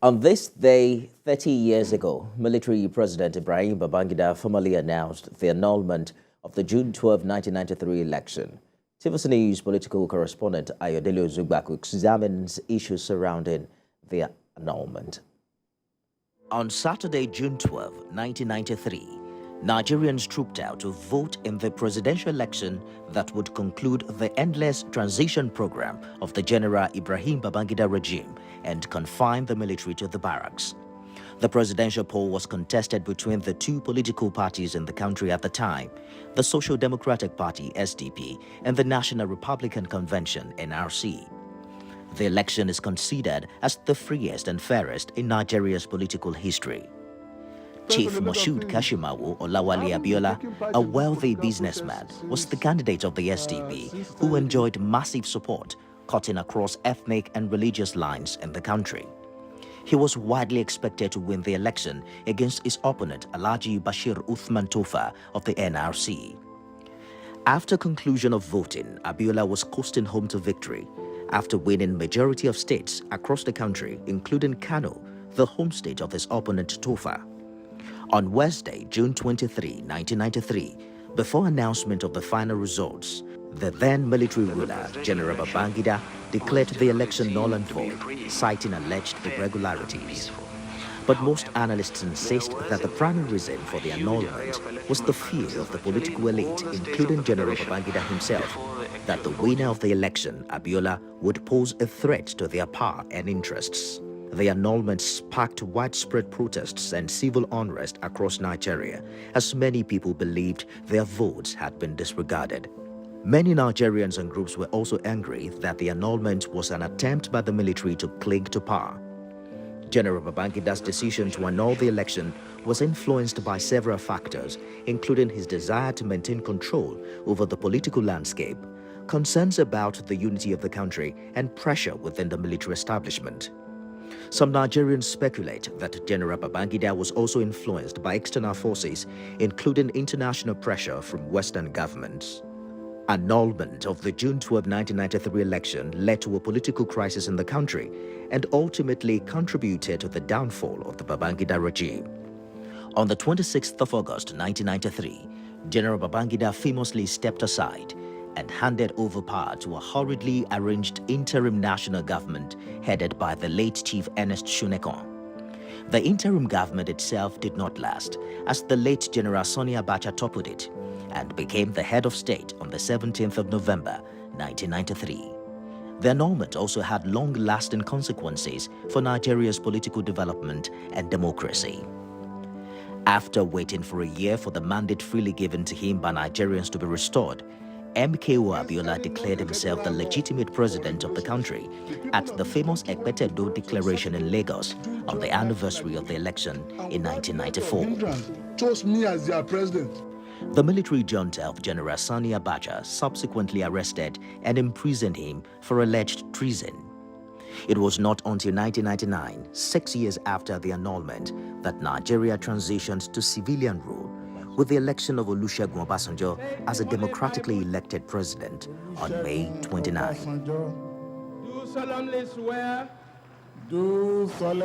On this day, 30 years ago, military President Ibrahim Babangida formally announced the annulment of the June 12, 1993 election. TVC News political correspondent Ayodele Zugbaku examines issues surrounding the annulment. On Saturday, June 12, 1993, Nigerians trooped out to vote in the presidential election that would conclude the endless transition program of the General Ibrahim Babangida regime and confine the military to the barracks. The presidential poll was contested between the two political parties in the country at the time, the Social Democratic Party (SDP) and the National Republican Convention (NRC). The election is considered as the freest and fairest in Nigeria's political history. Chief Moshood Kashimawo Olawale Abiola, a wealthy businessman, was the candidate of the SDP who enjoyed massive support, cutting across ethnic and religious lines in the country. He was widely expected to win the election against his opponent Alhaji Bashir Uthman Tofa of the NRC. After conclusion of voting, Abiola was coasting home to victory after winning majority of states across the country, including Kano, the home state of his opponent Tofa. On Wednesday, June 23, 1993, before announcement of the final results, the then military ruler, General Babangida, declared the election null and void, citing alleged irregularities. But most analysts insist that the primary reason for the annulment was the fear of the political elite, including General Babangida himself, that the winner of the election, Abiola, would pose a threat to their power and interests. The annulment sparked widespread protests and civil unrest across Nigeria, as many people believed their votes had been disregarded. Many Nigerians and groups were also angry that the annulment was an attempt by the military to cling to power. General Babangida's decision to annul the election was influenced by several factors, including his desire to maintain control over the political landscape, concerns about the unity of the country, and pressure within the military establishment. Some Nigerians speculate that General Babangida was also influenced by external forces, including international pressure from Western governments. Annulment of the June 12, 1993 election led to a political crisis in the country and ultimately contributed to the downfall of the Babangida regime. On the 26th of August 1993, General Babangida famously stepped aside and handed over power to a hurriedly arranged interim national government headed by the late Chief Ernest Shunekon. The interim government itself did not last, as the late General Sani Abacha toppled it and became the head of state on the 17th of November 1993. The annulment also had long-lasting consequences for Nigeria's political development and democracy. After waiting for a year for the mandate freely given to him by Nigerians to be restored, MKO Abiola declared himself the legitimate president of the country at the famous Ekpetedo Declaration in Lagos on the anniversary of the election in 1994. Chose me as their president. The military junta of General Sani Abacha subsequently arrested and imprisoned him for alleged treason. It was not until 1999, 6 years after the annulment, that Nigeria transitioned to civilian rule, with the election of Olusegun Obasanjo as a democratically elected president on May 29. Do solemnly swear. Do solemnly